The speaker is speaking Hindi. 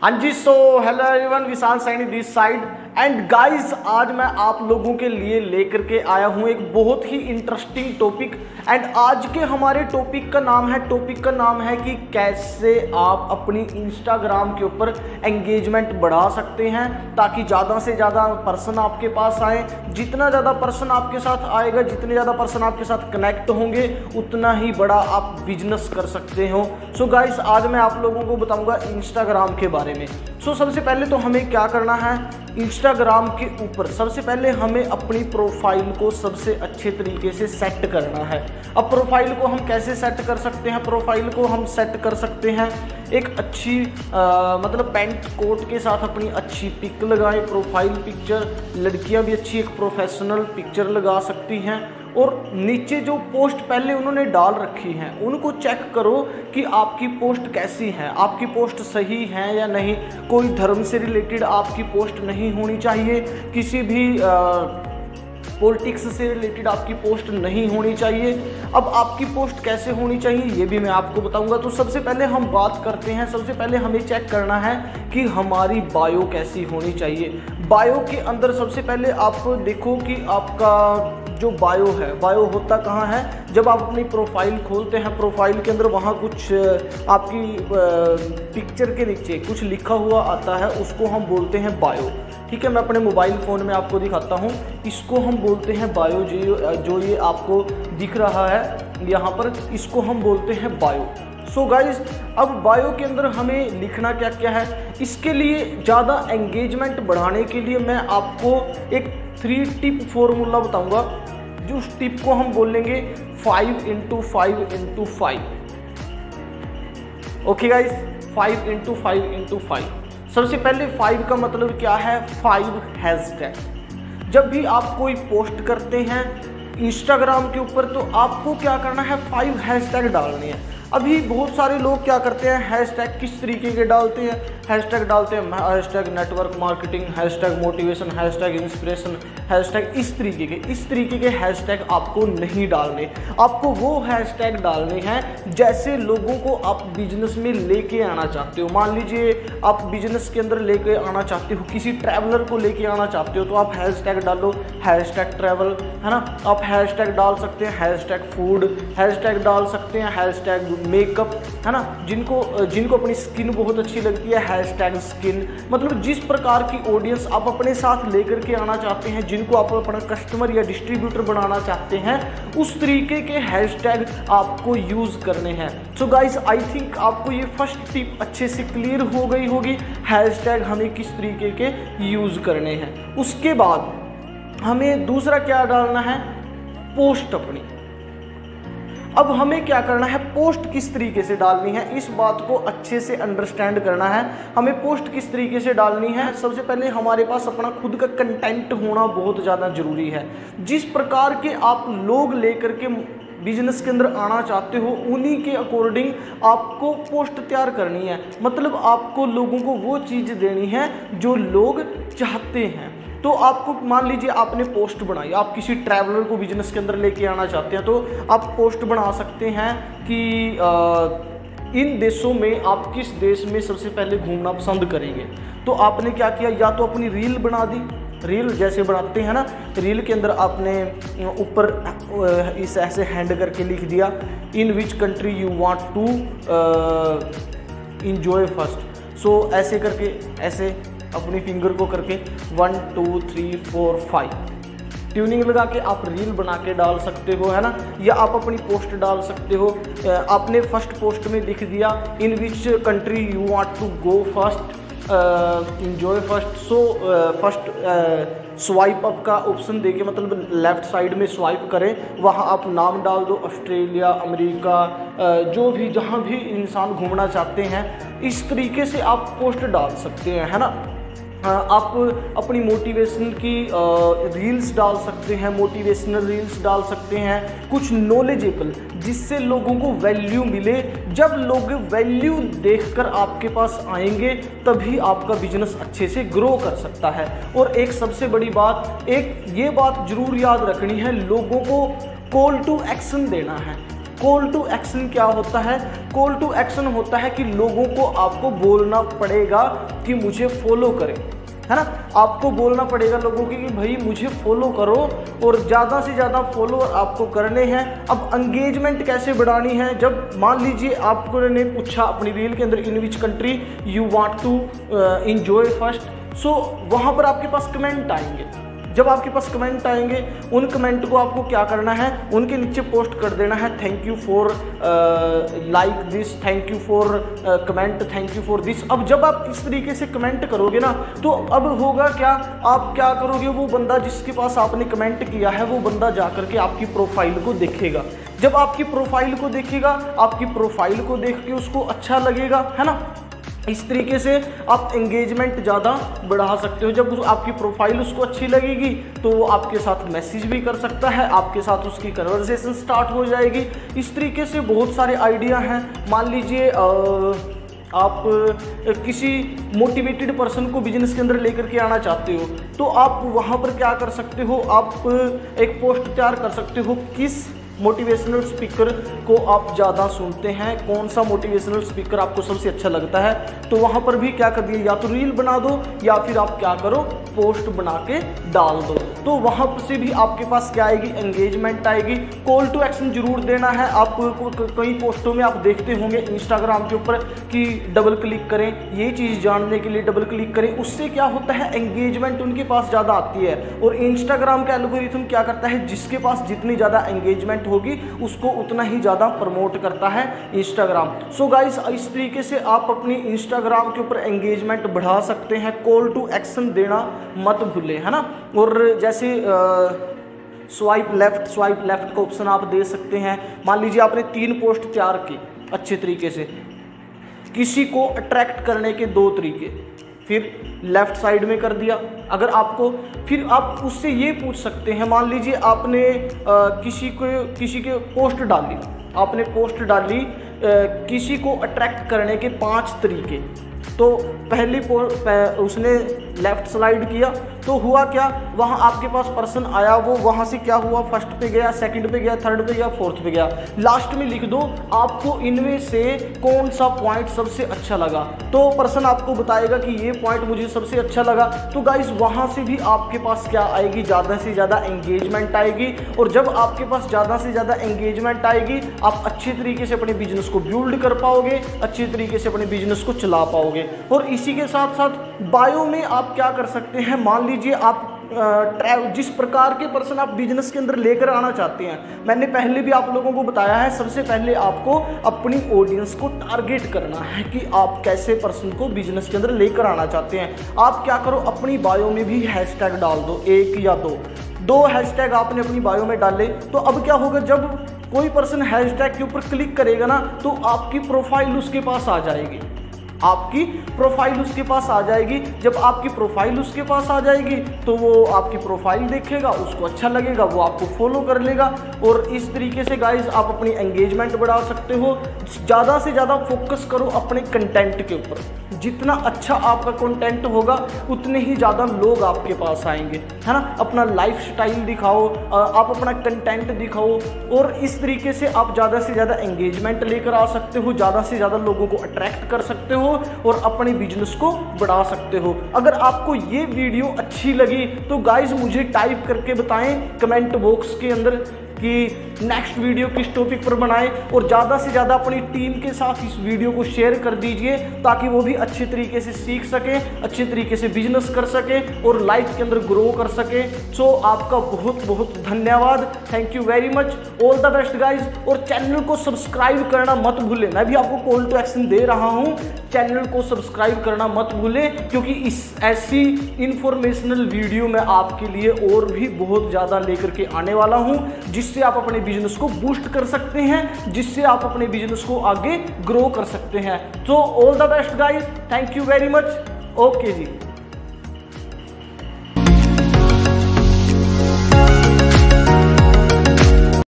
हाँ जी, so hello everyone, Vishal Saini this side and guys, आज मैं आप लोगों के लिए लेकर के आया हूँ एक बहुत ही इंटरेस्टिंग टॉपिक। एंड आज के हमारे टॉपिक का नाम है कि कैसे आप अपनी इंस्टाग्राम के ऊपर एंगेजमेंट बढ़ा सकते हैं ताकि ज़्यादा से ज़्यादा पर्सन आपके पास आए। जितना ज़्यादा पर्सन आपके साथ आएगा, जितने ज़्यादा पर्सन आपके साथ कनेक्ट होंगे, उतना ही बड़ा आप बिजनेस कर सकते हो। सो गाइस, आज मैं आप लोगों को बताऊंगा इंस्टाग्राम के बारे में। सो सबसे पहले तो हमें क्या करना है, इंस्टाग्राम के ऊपर सबसे पहले हमें अपनी प्रोफाइल को सबसे अच्छे तरीके से सेट करना है। अब प्रोफाइल को हम कैसे सेट कर सकते हैं? प्रोफाइल को हम सेट कर सकते हैं एक अच्छी मतलब पैंट कोट के साथ अपनी अच्छी पिक लगाएं, प्रोफाइल पिक्चर। लड़कियां भी अच्छी एक प्रोफेशनल पिक्चर लगा सकती हैं और नीचे जो पोस्ट पहले उन्होंने डाल रखी हैं उनको चेक करो कि आपकी पोस्ट कैसी है, आपकी पोस्ट सही है या नहीं। कोई धर्म से रिलेटेड आपकी पोस्ट नहीं होनी चाहिए, किसी भी पॉलिटिक्स से रिलेटेड आपकी पोस्ट नहीं होनी चाहिए। अब आपकी पोस्ट कैसे होनी चाहिए ये भी मैं आपको बताऊंगा। तो सबसे पहले हम बात करते हैं, सबसे पहले हमें चेक करना है कि हमारी बायो कैसी होनी चाहिए। बायो के अंदर सबसे पहले आप देखो कि आपका जो बायो है, बायो होता कहाँ है? जब आप अपनी प्रोफाइल खोलते हैं, प्रोफाइल के अंदर वहाँ कुछ आपकी पिक्चर के नीचे कुछ लिखा हुआ आता है, उसको हम बोलते हैं बायो। ठीक है, मैं अपने मोबाइल फ़ोन में आपको दिखाता हूँ। इसको हम बोलते हैं बायो। जो ये आपको दिख रहा है यहाँ पर, इसको हम बोलते हैं बायो। सो गाइज, अब बायो के अंदर हमें लिखना क्या क्या है? इसके लिए ज़्यादा एंगेजमेंट बढ़ाने के लिए मैं आपको एक 3 टिप फॉर्मूला बताऊंगा। जो उस टिप को हम बोलेंगे 5x5x5। Okay guys, 5x5x5। सबसे पहले 5 का मतलब क्या है? 5 हैशटैग। जब भी आप कोई पोस्ट करते हैं इंस्टाग्राम के ऊपर तो आपको क्या करना है? 5 हैशटैग डालने हैं। अभी बहुत सारे लोग क्या करते हैं, हैशटैग किस तरीके के डालते हैं? हैशटैग डालते हैं hashtag network marketing, hashtag motivation, hashtag inspiration, hashtag इस तरीके के हैशटैग आपको नहीं डालने। आपको वो हैशटैग डालने हैं जैसे लोगों को आप बिजनेस में लेके आना चाहते हो। मान लीजिए आप बिजनेस के अंदर लेके आना चाहते हो, किसी ट्रैवलर को लेके आना चाहते हो, तो आप हैशटैग डालो हैशटैग ट्रैवल, है ना। आप हैशटैग डाल सकते हैं हैशटैग फूड, हैशटैग डाल सकते हैं हैशटैग मेकअप, है ना। जिनको अपनी स्किन बहुत अच्छी लगती है, हैशटैग स्किन। मतलब जिस प्रकार की ऑडियंस आप अपने साथ लेकर के आना चाहते हैं, जिनको आप अपना कस्टमर या डिस्ट्रीब्यूटर बनाना चाहते हैं, उस तरीके के हैशटैग आपको यूज करने हैं। सो गाइस, आई थिंक आपको ये फर्स्ट टिप अच्छे से क्लियर हो गई होगी, हैशटैग हमें किस तरीके के यूज करने हैं। उसके बाद हमें दूसरा क्या डालना है? पोस्ट अपनी। अब हमें क्या करना है? पोस्ट किस तरीके से डालनी है, इस बात को अच्छे से अंडरस्टैंड करना है। हमें पोस्ट किस तरीके से डालनी है? सबसे पहले हमारे पास अपना खुद का कंटेंट होना बहुत ज़्यादा ज़रूरी है। जिस प्रकार के आप लोग लेकर के बिजनेस के अंदर आना चाहते हो, उन्हीं के अकॉर्डिंग आपको पोस्ट तैयार करनी है। मतलब आपको लोगों को वो चीज़ देनी है जो लोग चाहते हैं। तो आपको मान लीजिए आपने पोस्ट बनाई, आप किसी ट्रैवलर को बिजनेस के अंदर लेके आना चाहते हैं, तो आप पोस्ट बना सकते हैं कि इन देशों में आप किस देश में सबसे पहले घूमना पसंद करेंगे। तो आपने क्या किया, या तो अपनी रील बना दी, रील जैसे बनाते हैं ना, रील के अंदर आपने ऊपर इस ऐसे हैंड करके लिख दिया, in which country you want to enjoy first. So ऐसे करके, ऐसे अपनी फिंगर को करके 1 2 3 4 5 ट्यूनिंग लगा के आप रील बना के डाल सकते हो, है ना। या आप अपनी पोस्ट डाल सकते हो। आपने फर्स्ट पोस्ट में लिख दिया in which country you want to go first, enjoy first. So first swipe up का ऑप्शन देके, मतलब लेफ्ट साइड में स्वाइप करें, वहाँ आप नाम डाल दो, ऑस्ट्रेलिया, अमेरिका, जो भी जहाँ भी इंसान घूमना चाहते हैं, इस तरीके से आप पोस्ट डाल सकते हैं, है ना। आप अपनी मोटिवेशन की रील्स डाल सकते हैं, मोटिवेशनल रील्स डाल सकते हैं, कुछ नॉलेजेबल, जिससे लोगों को वैल्यू मिले। जब लोग वैल्यू देखकर आपके पास आएंगे तभी आपका बिजनेस अच्छे से ग्रो कर सकता है। और एक सबसे बड़ी बात, एक ये बात जरूर याद रखनी है, लोगों को कॉल टू एक्शन देना है। कॉल टू एक्शन क्या होता है? कॉल टू एक्शन होता है कि लोगों को आपको बोलना पड़ेगा कि मुझे फॉलो करें, है ना। आपको बोलना पड़ेगा लोगों की कि भाई मुझे फॉलो करो, और ज़्यादा से ज़्यादा फॉलोअर आपको करने हैं। अब एंगेजमेंट कैसे बढ़ानी है? जब मान लीजिए आपको ने पूछा अपनी रील के अंदर in which country you want to enjoy first, so वहाँ पर आपके पास कमेंट आएंगे। जब आपके पास कमेंट आएंगे, उन कमेंट को आपको क्या करना है, उनके नीचे पोस्ट कर देना है thank you for like this, thank you for comment, thank you for this. अब जब आप इस तरीके से कमेंट करोगे ना, तो अब होगा क्या, आप क्या करोगे, वो बंदा जिसके पास आपने कमेंट किया है वो बंदा जा करके आपकी प्रोफाइल को देखेगा। जब आपकी प्रोफाइल को देखेगा, आपकी प्रोफाइल को देख के उसको अच्छा लगेगा, है ना। इस तरीके से आप एंगेजमेंट ज़्यादा बढ़ा सकते हो। जब आपकी प्रोफाइल उसको अच्छी लगेगी तो वो आपके साथ मैसेज भी कर सकता है, आपके साथ उसकी कन्वर्सेशन स्टार्ट हो जाएगी। इस तरीके से बहुत सारे आइडिया हैं। मान लीजिए आप किसी मोटिवेटेड पर्सन को बिजनेस के अंदर लेकर के आना चाहते हो, तो आप वहाँ पर क्या कर सकते हो, आप एक पोस्ट तैयार कर सकते हो, किस मोटिवेशनल स्पीकर को आप ज़्यादा सुनते हैं, कौन सा मोटिवेशनल स्पीकर आपको सबसे अच्छा लगता है। तो वहाँ पर भी क्या कर दिए, या तो रील बना दो या फिर आप क्या करो, पोस्ट बना के डाल दो। तो वहाँ से भी आपके पास क्या आएगी, एंगेजमेंट आएगी। कॉल टू एक्शन जरूर देना है। आप कई पोस्टों में आप देखते होंगे इंस्टाग्राम के ऊपर कि डबल क्लिक करें, ये चीज़ जानने के लिए डबल क्लिक करें। उससे क्या होता है, एंगेजमेंट उनके पास ज़्यादा आती है। और इंस्टाग्राम का एल्गोरिथम क्या करता है, जिसके पास जितनी ज़्यादा एंगेजमेंट होगी उसको उतना ही ज़्यादा प्रमोट करता है इंस्टाग्राम। सो गाइस, इस तरीके से आप अपनी इंस्टाग्राम के ऊपर एंगेजमेंट बढ़ा सकते हैं। कॉल टू एक्शन देना मत भूलें, है ना। और जैसे स्वाइप लेफ्ट का ऑप्शन आप दे सकते हैं। मान लीजिए आपने 3 पोस्ट तैयार की अच्छे तरीके से, किसी को अट्रैक्ट करने के 2 तरीके, फिर लेफ्ट साइड में कर दिया। अगर आपको, फिर आप उससे ये पूछ सकते हैं, मान लीजिए आपने किसी के पोस्ट डाली, आपने पोस्ट डाली किसी को अट्रैक्ट करने के 5 तरीके। तो पहली उसने लेफ्ट स्लाइड किया, तो हुआ क्या, वहाँ आपके पास पर्सन आया, वो वहाँ से क्या हुआ, फर्स्ट पे गया, सेकंड पे गया, थर्ड पे गया, फोर्थ पे गया। लास्ट में लिख दो आपको इनमें से कौन सा पॉइंट सबसे अच्छा लगा, तो पर्सन आपको बताएगा कि ये पॉइंट मुझे सबसे अच्छा लगा। तो गाइस, वहाँ से भी आपके पास क्या आएगी, ज़्यादा से ज़्यादा एंगेजमेंट आएगी। और जब आपके पास ज़्यादा से ज़्यादा एंगेजमेंट आएगी, आप अच्छे तरीके से अपने बिजनेस को बिल्ड कर पाओगे, अच्छे तरीके से अपने बिजनेस को चला पाओगे। और इसी के साथ साथ बायो में आप क्या कर सकते हैं, मान लीजिए आप जिस प्रकार के पर्सन आप बिजनेस के अंदर लेकर आना चाहते हैं, मैंने पहले भी आप लोगों को बताया है, सबसे पहले आपको अपनी ऑडियंस को टारगेट करना है कि आप कैसे पर्सन को बिजनेस के अंदर लेकर आना चाहते हैं। आप क्या करो, अपनी बायो में भी हैशटैग डाल दो, 1 या 2 हैशटैग आपने अपनी बायो में डाले। तो अब क्या होगा, जब कोई पर्सन हैशटैग के ऊपर क्लिक करेगा ना, तो आपकी प्रोफाइल उसके पास आ जाएगी, आपकी प्रोफाइल उसके पास आ जाएगी। जब आपकी प्रोफाइल उसके पास आ जाएगी तो वो आपकी प्रोफाइल देखेगा, उसको अच्छा लगेगा, वो आपको फॉलो कर लेगा। और इस तरीके से गाइस आप अपनी एंगेजमेंट बढ़ा सकते हो। ज़्यादा से ज़्यादा फोकस करो अपने कंटेंट के ऊपर। जितना अच्छा आपका कंटेंट होगा उतने ही ज़्यादा लोग आपके पास आएंगे, है ना। अपना लाइफस्टाइल दिखाओ, आप अपना कंटेंट दिखाओ, और इस तरीके से आप ज़्यादा से ज़्यादा एंगेजमेंट लेकर आ सकते हो, ज़्यादा से ज़्यादा लोगों को अट्रैक्ट कर सकते हो और अपने बिजनेस को बढ़ा सकते हो। अगर आपको ये वीडियो अच्छी लगी तो गाइज मुझे टाइप करके बताएं कमेंट बॉक्स के अंदर कि नेक्स्ट वीडियो किस टॉपिक पर बनाएं, और ज़्यादा से ज़्यादा अपनी टीम के साथ इस वीडियो को शेयर कर दीजिए ताकि वो भी अच्छे तरीके से सीख सके, अच्छे तरीके से बिजनेस कर सके और लाइफ के अंदर ग्रो कर सके। सो आपका बहुत बहुत धन्यवाद, thank you very much, all the best guys. और चैनल को सब्सक्राइब करना मत भूलें, मैं भी आपको कॉल टू एक्शन दे रहा हूँ, चैनल को सब्सक्राइब करना मत भूलें, क्योंकि इस ऐसी इंफॉर्मेशनल वीडियो मैं आपके लिए और भी बहुत ज़्यादा लेकर के आने वाला हूँ, जिससे आप अपने बिजनेस को बूस्ट कर सकते हैं, जिससे आप अपने बिजनेस को आगे ग्रो कर सकते हैं। So all the best guys, thank you very much, okay ji.